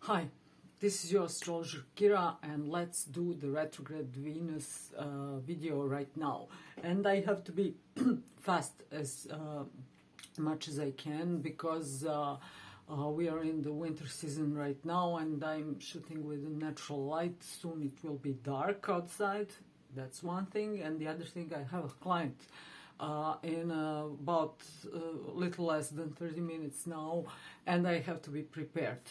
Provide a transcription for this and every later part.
Hi, this is your astrologer Kira, and let's do the retrograde Venus video right now. And I have to be fast as much as I can because we are in the winter season right now, and I'm shooting with a natural light. Soon it will be dark outside. That's one thing, and the other thing, I have a client in about a little less than 30 minutes now, and I have to be prepared.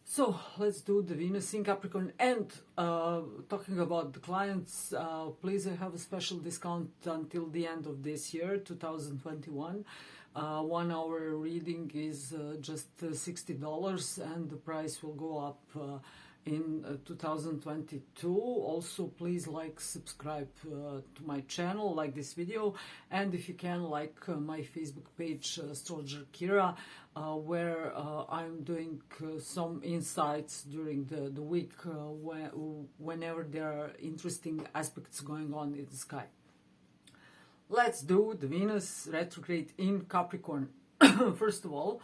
So let's do the Venus in Capricorn. And talking about the clients, please, I have a special discount until the end of this year, 2021. 1 hour reading is just $60, and the price will go up in 2022. Also, please like, subscribe to my channel, like this video, and if you can, like my Facebook page, Astrologer Kira, where I'm doing some insights during the week whenever there are interesting aspects going on in the sky. Let's do the Venus retrograde in Capricorn. First of all,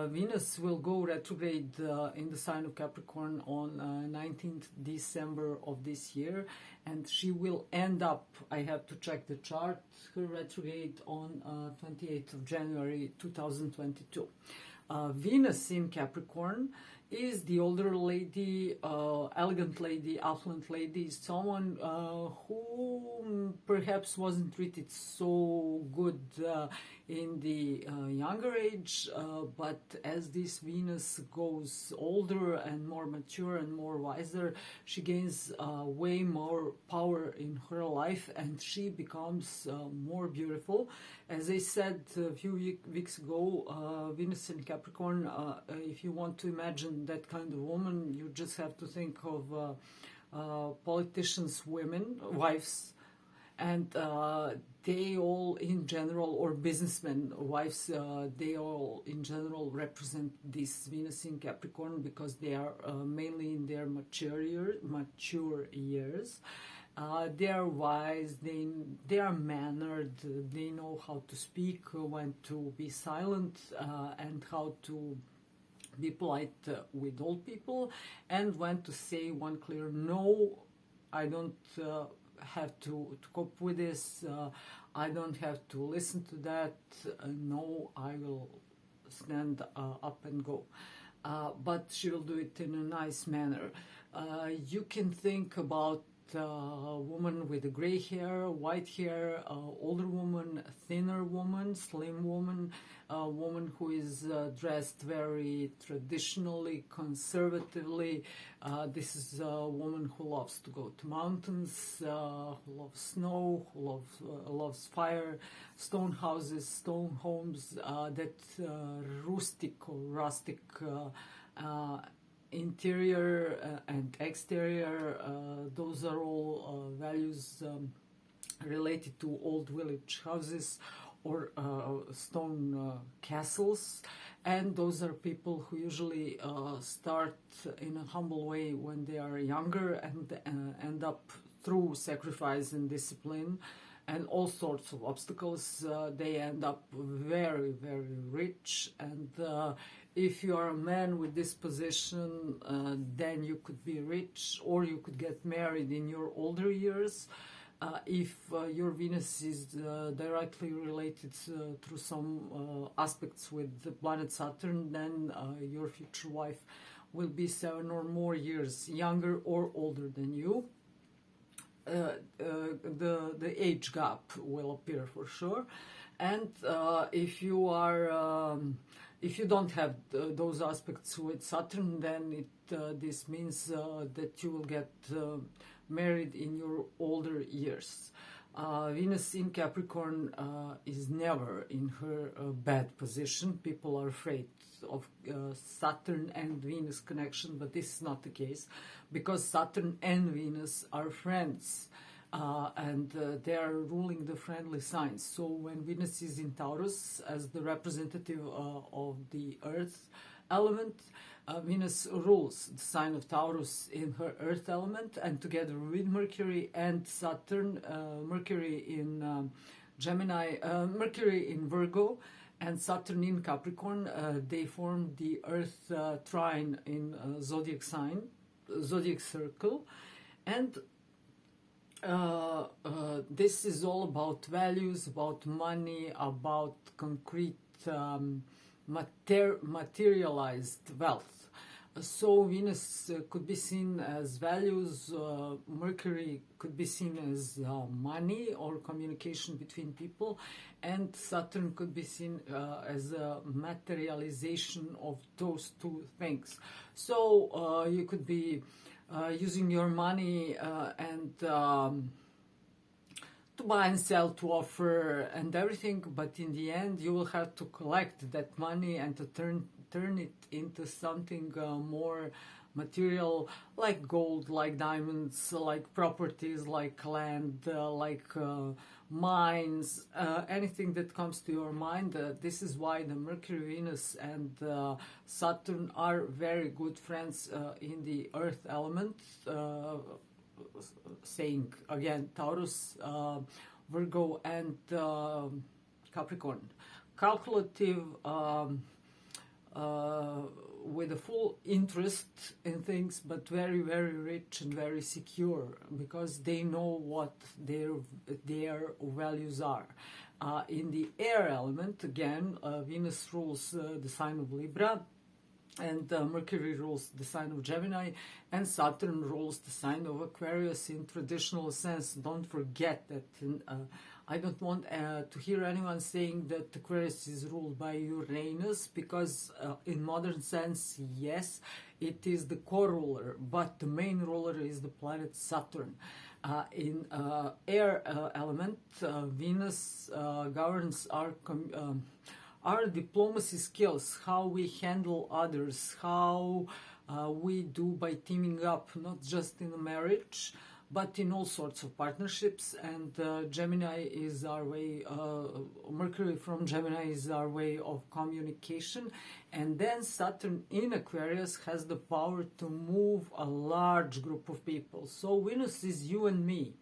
Venus will go retrograde in the sign of Capricorn on 19th December of this year, and she will end up, I have to check the chart, her retrograde on 28th of January 2022. Venus in Capricorn is the older lady, elegant lady, affluent lady, someone who perhaps wasn't treated so good in the younger age, but as this Venus goes older and more mature and more wiser, she gains way more power in her life, and she becomes more beautiful. As I said a few weeks ago, Venus in Capricorn, if you want to imagine that kind of woman, you just have to think of politicians' wives, and they all in general, or businessmen wives, they all in general represent this Venus in Capricorn because they are mainly in their mature years. They are wise, they are mannered, they know how to speak, when to be silent, and how to be polite with old people, and when to say one clear no. I don't have to cope with this, I don't have to listen to that, no, I will stand up and go. But she will do it in a nice manner. You can think about a woman with a gray hair, white hair, older woman, thinner woman, slim woman, a woman who is dressed very traditionally, conservatively. This is a woman who loves to go to mountains, who loves snow, who loves fire, stone houses, stone homes, that rustic or rustic interior and exterior, those are all values related to old village houses or stone castles, and those are people who usually start in a humble way when they are younger and end up through sacrifice and discipline and all sorts of obstacles, they end up very, very rich. And if you are a man with this position, then you could be rich, or you could get married in your older years. If your Venus is directly related through some aspects with the planet Saturn, then your future wife will be 7 or more years younger or older than you. The age gap will appear for sure. And if you are if you don't have those aspects with Saturn, then this means that you will get married in your older years. Venus in Capricorn is never in her bad position. People are afraid of Saturn and Venus connection, but this is not the case, because Saturn and Venus are friends. And they are ruling the friendly signs. So when Venus is in Taurus as the representative of the earth element, Venus rules the sign of Taurus in her earth element, and together with Mercury and Saturn, Mercury in Gemini, Mercury in Virgo, and Saturn in Capricorn, they form the Earth trine in zodiac sign, zodiac circle, and this is all about values, about money, about concrete materialized wealth. So Venus could be seen as values, Mercury could be seen as money or communication between people, and Saturn could be seen as a materialization of those two things. So you could be using your money and to buy and sell, to offer and everything, but in the end you will have to collect that money and to turn it into something more material, like gold, like diamonds, like properties, like land, like mines, anything that comes to your mind. This is why the Mercury, Venus and Saturn are very good friends in the earth element, saying again Taurus, Virgo and Capricorn. Calculative, with a full interest in things, but very, very rich and very secure, because they know what their values are. In the air element, again, Venus rules the sign of Libra, and Mercury rules the sign of Gemini, and Saturn rules the sign of Aquarius in traditional sense. Don't forget that. I don't want to hear anyone saying that Aquarius is ruled by Uranus, because in modern sense, yes, it is the co-ruler, but the main ruler is the planet Saturn. In air element, Venus governs our diplomacy skills, how we handle others, how we do by teaming up, not just in a marriage, but in all sorts of partnerships. And Gemini is our way, Mercury from Gemini is our way of communication. And then Saturn in Aquarius has the power to move a large group of people. So Venus is you and me,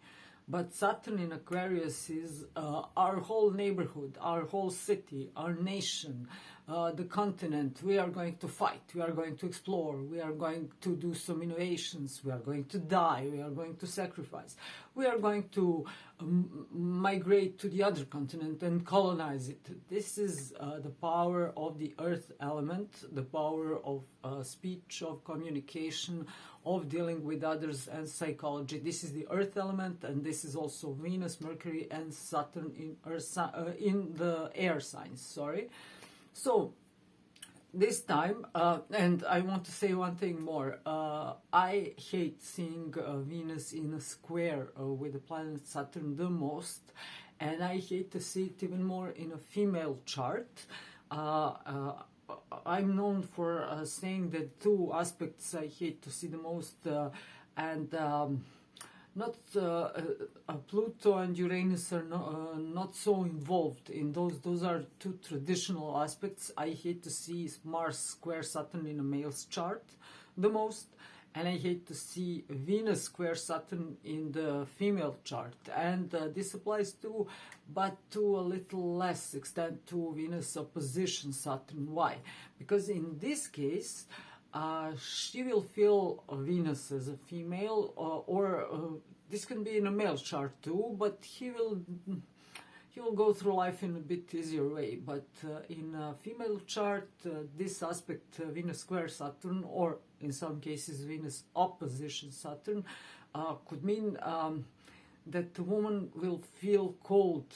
but Saturn in Aquarius is our whole neighborhood, our whole city, our nation, the continent. We are going to fight, we are going to explore, we are going to do some innovations, we are going to die, we are going to sacrifice, we are going to migrate to the other continent and colonize it. This is the power of the earth element, the power of speech, of communication, of dealing with others and psychology. This is the earth element, and this is also Venus, Mercury and Saturn in the air signs, sorry. So this time, and I want to say one thing more, I hate seeing Venus in a square with the planet Saturn the most, and I hate to see it even more in a female chart. I'm known for saying that two aspects I hate to see the most, and not Pluto and Uranus are not so involved in those. Those are two traditional aspects. I hate to see Mars square Saturn in a male's chart the most, and I hate to see Venus square Saturn in the female chart. And this applies to, but to a little less extent, to Venus opposition Saturn. Why? Because in this case, she will feel Venus as a female, or this can be in a male chart too, but he will go through life in a bit easier way. But in a female chart, this aspect, Venus square Saturn, or in some cases Venus opposition Saturn, could mean that the woman will feel cold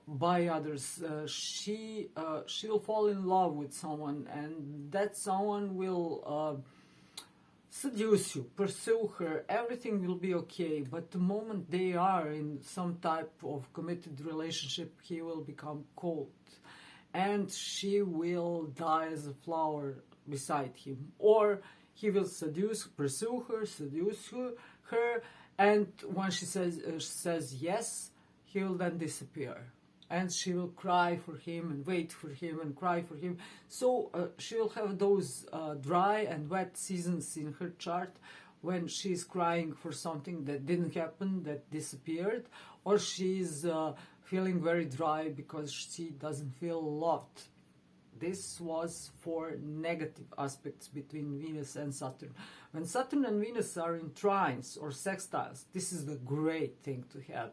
by others. She will fall in love with someone, and that someone will seduce you, pursue her, everything will be okay. But the moment they are in some type of committed relationship, he will become cold, and she will die as a flower beside him. Or he will pursue her, seduce her, and when she says yes, he will then disappear. And she will cry for him and wait for him and cry for him. So she will have those dry and wet seasons in her chart when she's crying for something that didn't happen, that disappeared, or she's feeling very dry because she doesn't feel loved. This was for negative aspects between Venus and Saturn. When Saturn and Venus are in trines or sextiles, this is the great thing to have.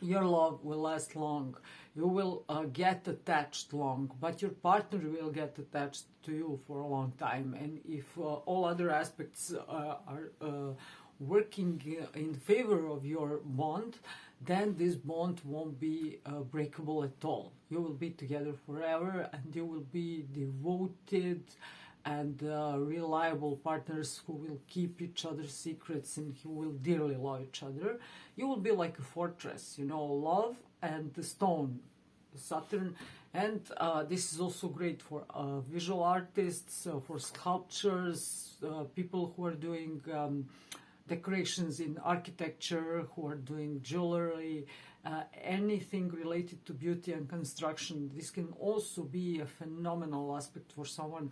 Your love will last long. You will get attached long, but your partner will get attached to you for a long time. And if all other aspects are working in favor of your bond, then this bond won't be breakable at all. You will be together forever, and you will be devoted and reliable partners who will keep each other's secrets and who will dearly love each other. You will be like a fortress, love and the stone, Saturn. And this is also great for visual artists, for sculptures, people who are doing decorations in architecture, who are doing jewelry, anything related to beauty and construction. This can also be a phenomenal aspect for someone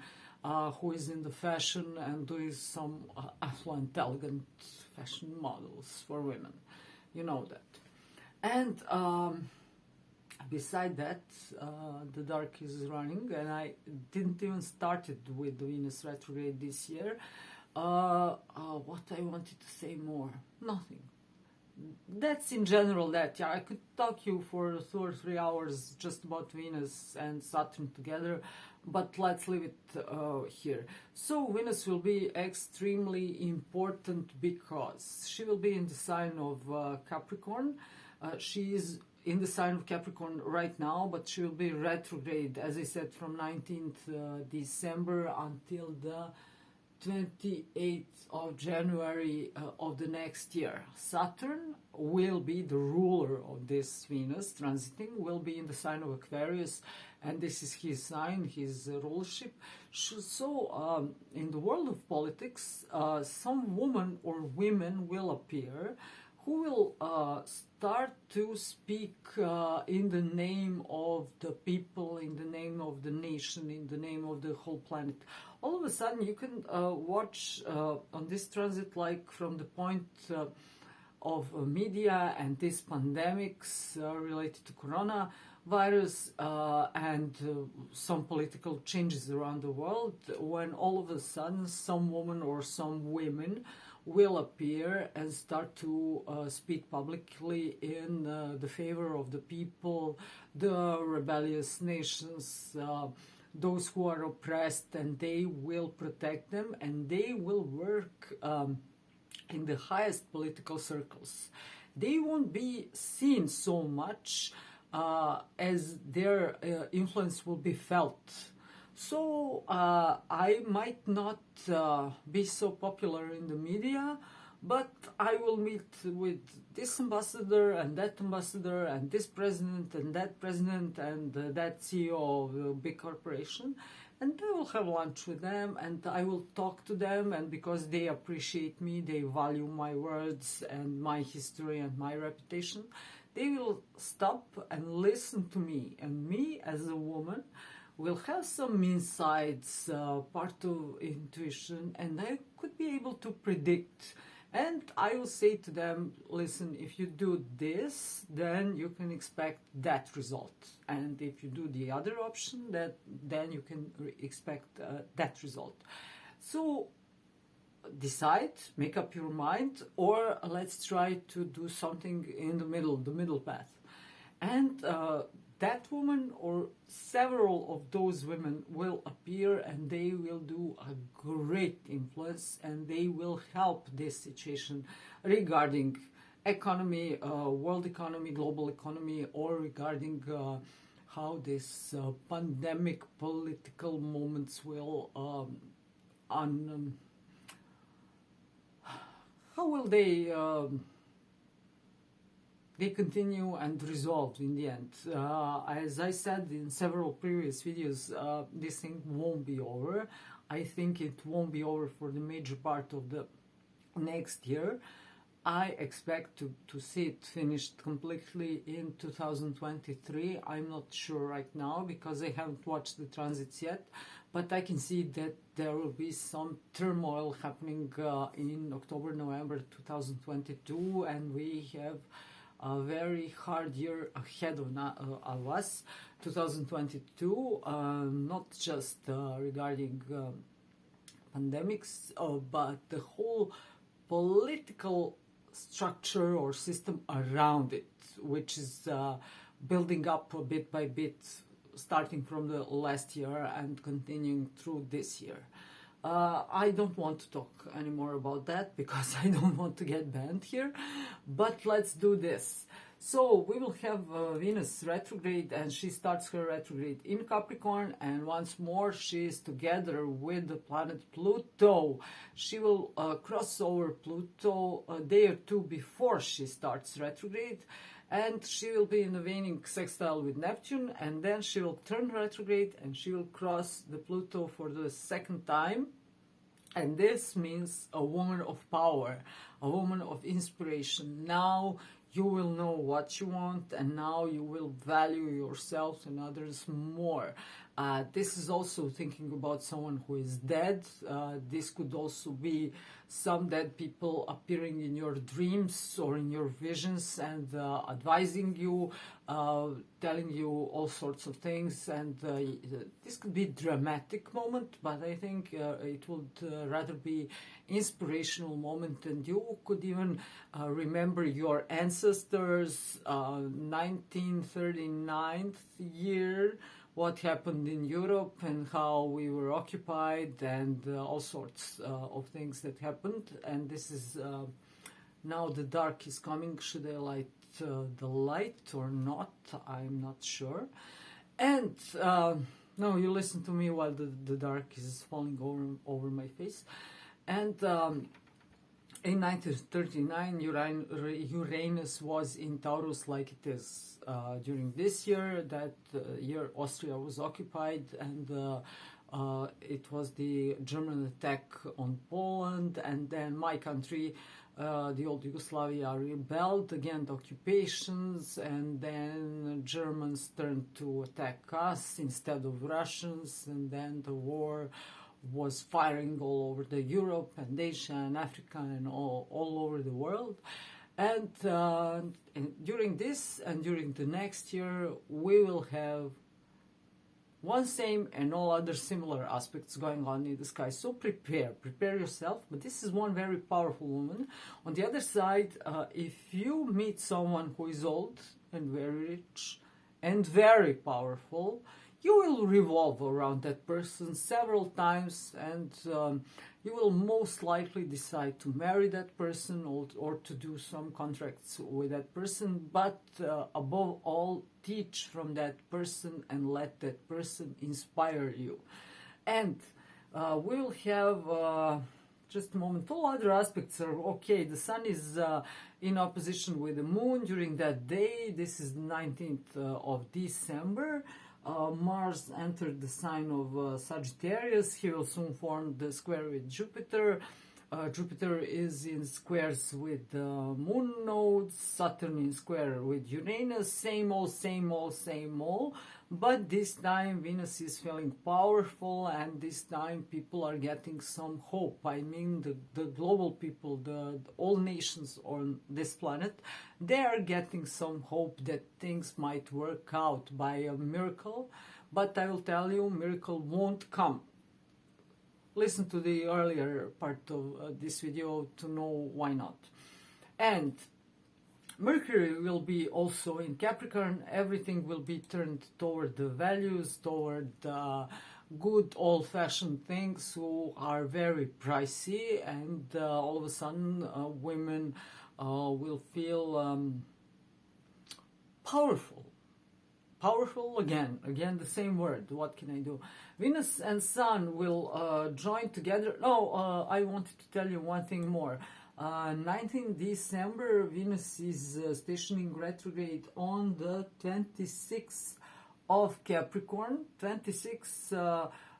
who is in the fashion and doing some affluent, elegant fashion models for women. You know that. And beside that, the dark is running, and I didn't even started with the Venus retrograde this year. What I wanted to say more? Nothing. That's in general that. Yeah, I could talk you for 2 or 3 hours just about Venus and Saturn together, but let's leave it here. So Venus will be extremely important because she will be in the sign of Capricorn. She is in the sign of Capricorn right now, but she will be retrograde, as I said, from 19th December until the 28th of January of the next year. Saturn will be the ruler of this Venus transiting, will be in the sign of Aquarius, and this is his sign, his rulership. So in the world of politics, some woman or women will appear who will start to speak in the name of the people, in the name of the nation, in the name of the whole planet. All of a sudden, you can watch on this transit, like from the point of media and these pandemics related to coronavirus and some political changes around the world, when all of a sudden some woman or some women will appear and start to speak publicly in the favor of the people, the rebellious nations, those who are oppressed, and they will protect them, and they will work in the highest political circles. They won't be seen so much as their influence will be felt. So I might not be so popular in the media, but I will meet with this ambassador and this president and that president and that CEO of a big corporation, and I will have lunch with them and I will talk to them, and because they appreciate me, they value my words and my history and my reputation, they will stop and listen to me, and me as a woman will have some insights, part of intuition, and I could be able to predict. And I will say to them, listen, if you do this, then you can expect that result. And if you do the other option, then you can expect that result. So decide, make up your mind, or let's try to do something in the middle path. And that woman or several of those women will appear, and they will do a great influence, and they will help this situation regarding economy, world economy, global economy, or regarding how this pandemic political moments will how will they continue and resolve in the end. As I said in several previous videos, this thing won't be over. I think it won't be over for the major part of the next year. I expect to see it finished completely in 2023. I'm not sure right now because I haven't watched the transits yet, but I can see that there will be some turmoil happening in October, November 2022, and we have a very hard year ahead of us, 2022, not just regarding pandemics, but the whole political structure or system around it, which is building up bit by bit, starting from the last year and continuing through this year. I don't want to talk anymore about that because I don't want to get banned here, but let's do this. So we will have Venus retrograde, and she starts her retrograde in Capricorn, and once more she is together with the planet Pluto. She will cross over Pluto a day or two before she starts retrograde, and she will be in a waning sextile with Neptune, and then she will turn retrograde and she will cross the Pluto for the second time. And this means a woman of power, a woman of inspiration. Now you will know what you want, and now you will value yourself and others more. This is also thinking about someone who is dead. This could also be some dead people appearing in your dreams or in your visions and advising you, telling you all sorts of things. And this could be a dramatic moment, but I think it would rather be inspirational moment, and you could even remember your ancestors, 1939 year, what happened in Europe and how we were occupied, and all sorts of things that happened. And this is now the dark is coming. Should I light the light or not? I'm not sure. And no, you listen to me while the dark is falling over my face. And in 1939, Uranus was in Taurus like it is during this year. That year Austria was occupied, and it was the German attack on Poland, and then my country, the old Yugoslavia, rebelled against occupations, and then Germans turned to attack us instead of Russians, and then the war was firing all over the Europe and Asia and Africa and all over the world. And during this and during the next year, we will have one same and all other similar aspects going on in the sky. So prepare yourself. But this is one very powerful woman. On the other side, if you meet someone who is old and very rich and very powerful, you will revolve around that person several times, and you will most likely decide to marry that person or to do some contracts with that person. But above all, teach from that person and let that person inspire you. And we'll have, just a moment, all other aspects are okay. The sun is in opposition with the moon during that day. This is the 19th of December. Mars entered the sign of Sagittarius. He will soon form the square with Jupiter. Jupiter is in squares with moon nodes. Saturn in square with Uranus. Same old. But this time Venus is feeling powerful, and this time people are getting some hope. I mean the global people, all nations on this planet, they are getting some hope that things might work out by a miracle. But I will tell you, miracle won't come. Listen to the earlier part of this video to know why not. And Mercury will be also in Capricorn. Everything will be turned toward the values, toward good old-fashioned things who are very pricey, and all of a sudden women will feel powerful. Powerful again, the same word. What can I do? Venus and Sun will join together. Oh, I wanted to tell you one thing more. 19 December, Venus is stationing retrograde on the 26th of Capricorn. 26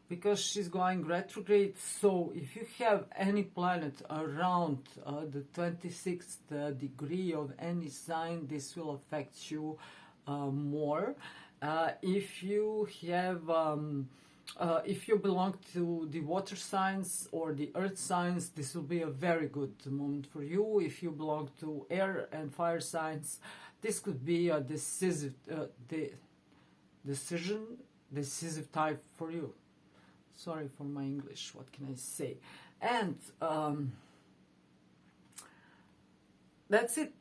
because she's going retrograde. So if you have any planet around the 26th degree of any sign, this will affect you more. If you have if you belong to the water signs or the earth signs, this will be a very good moment for you. If you belong to air and fire signs, this could be a decisive decisive time for you. Sorry for my English, what can I say? And that's it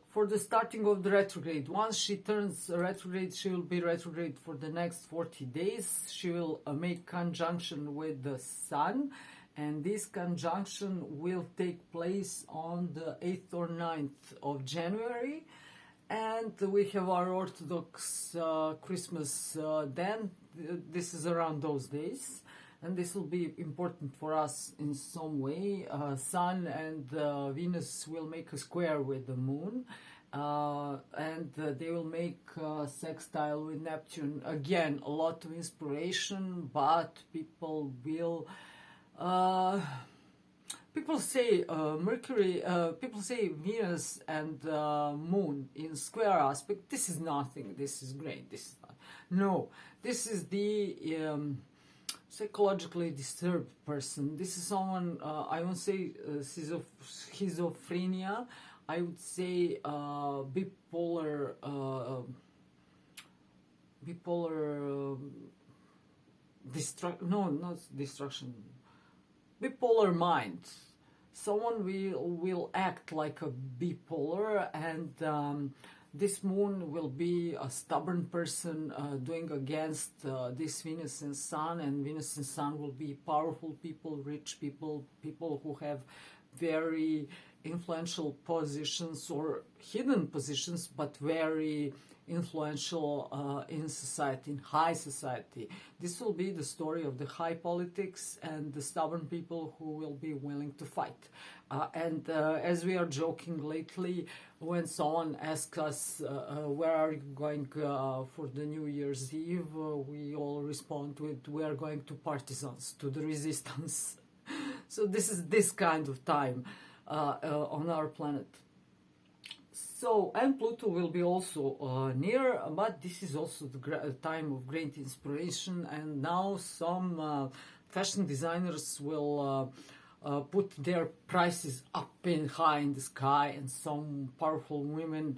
for the starting of the retrograde. Once she turns retrograde, she will be retrograde for the next 40 days. She will make conjunction with the sun, and this conjunction will take place on the 8th or 9th of January. And we have our Orthodox Christmas then. This is around those days. And this will be important for us in some way. Sun and Venus will make a square with the moon. And they will make sextile with Neptune. Again, a lot of inspiration, but people will... people say Mercury, people say Venus and Moon in square aspect. This is nothing. This is great. This is not. No, this is the psychologically disturbed person. This is someone, I won't say schizophrenia. I would say bipolar, no, not destruction. Bipolar mind. Someone will act like a bipolar, and this moon will be a stubborn person doing against this Venus and Sun, and Venus and Sun will be powerful people, rich people, people who have very influential positions or hidden positions, but very influential in society, in high society. This will be the story of the high politics and the stubborn people who will be willing to fight. And as we are joking lately, when someone asks us, where are you going for the New Year's Eve, we all respond with, we are going to partisans, to the resistance. So this is this kind of time on our planet. So, and Pluto will be also near, but this is also the time of great inspiration, and now some fashion designers will put their prices up in high in the sky, and some powerful women,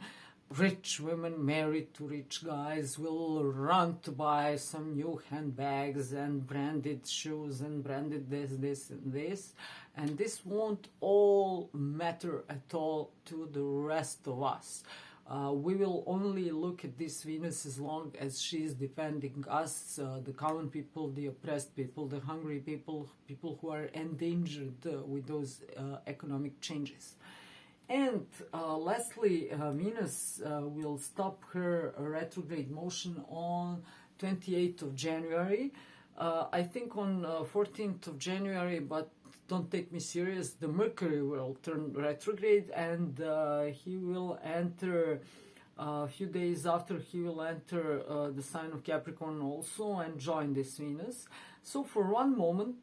rich women married to rich guys, will run to buy some new handbags and branded shoes and branded this and this. And this won't all matter at all to the rest of us. We will only look at this Venus as long as she is defending us, the common people, the oppressed people, the hungry people, people who are endangered with those economic changes. And lastly, Venus will stop her retrograde motion on 28th of January. I think on 14th of January, but don't take me serious, the Mercury will turn retrograde, and he will enter, a few days after, he will enter the sign of Capricorn also and join this Venus. So for one moment,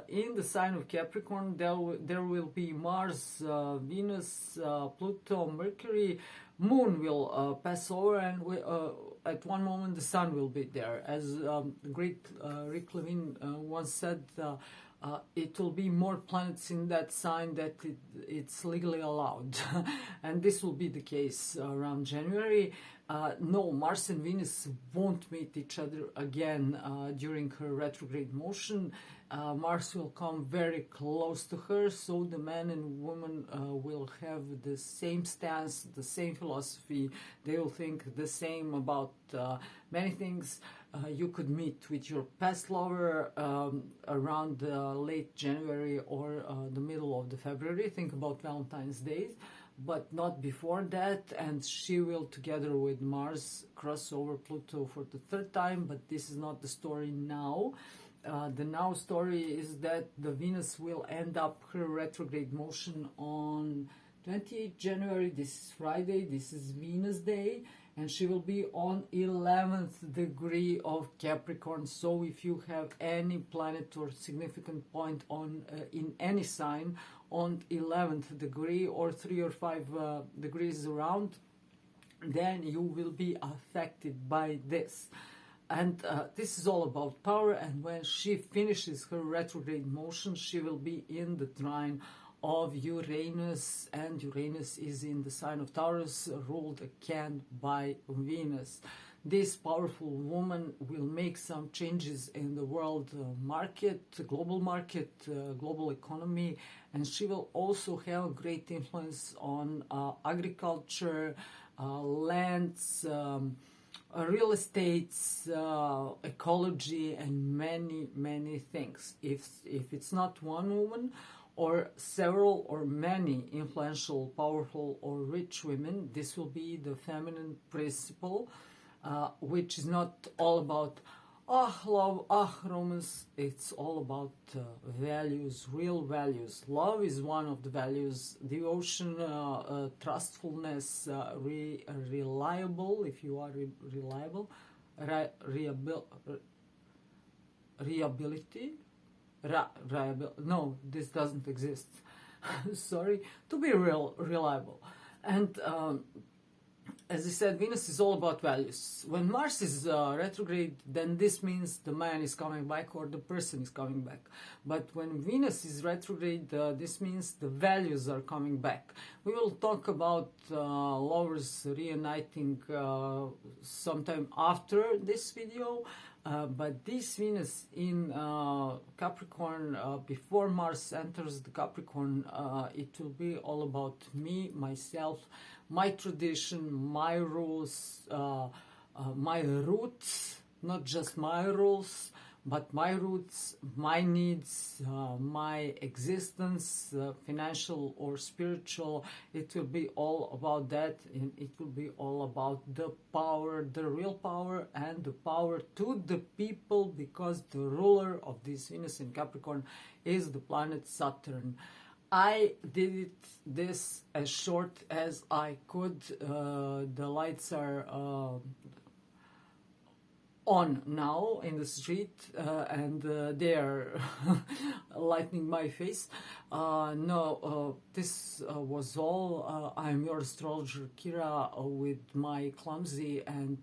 in the sign of Capricorn, there will be Mars, Venus, Pluto, Mercury, Moon will pass over, and at one moment the Sun will be there. As the great Rick Levine once said, it will be more planets in that sign that it's legally allowed. And this will be the case around January. No, Mars and Venus won't meet each other again during her retrograde motion. Mars will come very close to her, so the man and woman will have the same stance, the same philosophy. They will think the same about many things. You could meet with your past lover around late January or the middle of the February. Think about Valentine's Day, but not before that. And she will, together with Mars, cross over Pluto for the third time, but this is not the story now. The now story is that the Venus will end up her retrograde motion on 28th January. This is Friday, this is Venus Day, and she will be on 11th degree of Capricorn. So if you have any planet or significant point on in any sign on 11th degree or 3 or 5 degrees around, then you will be affected by this. And this is all about power, and when she finishes her retrograde motion, she will be in the trine of Uranus, and Uranus is in the sign of Taurus, ruled again by Venus. This powerful woman will make some changes in the world market, global economy, and she will also have great influence on agriculture, lands, real estates, ecology, and many things. If it's not one woman, or several or many influential, powerful, or rich women, this will be the feminine principle, which is not all about love, romance. It's all about values, real values. Love is one of the values. Devotion, trustfulness, reliable, if you are reliable, reliability. No, this doesn't exist. Sorry, to be reliable. And as I said, Venus is all about values. When Mars is retrograde, then this means the man is coming back or the person is coming back. But when Venus is retrograde, this means the values are coming back. We will talk about lovers reuniting sometime after this video. But this Venus in Capricorn, before Mars enters the Capricorn, it will be all about me, myself, my tradition, my rules, my roots, not just my rules, but my roots, my needs, my existence, financial or spiritual. It will be all about that, and it will be all about the power, the real power, and the power to the people, because the ruler of this Venus in Capricorn is the planet Saturn. I did this as short as I could. The lights are on now in the street, and they are lightening my face. This was all. I'm your astrologer Kira, with my clumsy and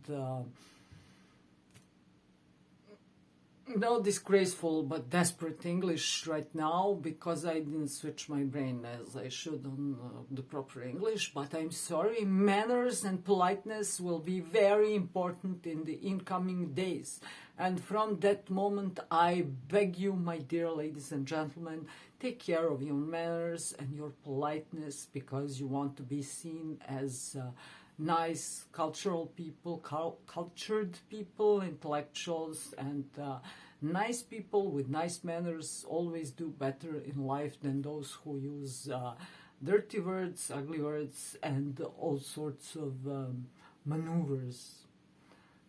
no disgraceful but desperate English right now, because I didn't switch my brain as I should on the proper English. But I'm sorry, manners and politeness will be very important in the incoming days. And from that moment, I beg you, my dear ladies and gentlemen, take care of your manners and your politeness, because you want to be seen as nice, cultural people, cultured people, intellectuals, and nice people with nice manners always do better in life than those who use dirty words, ugly words, and all sorts of maneuvers.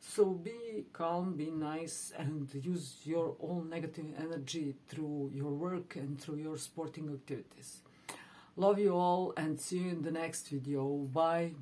So be calm, be nice, and use your own negative energy through your work and through your sporting activities. Love you all, and see you in the next video. Bye.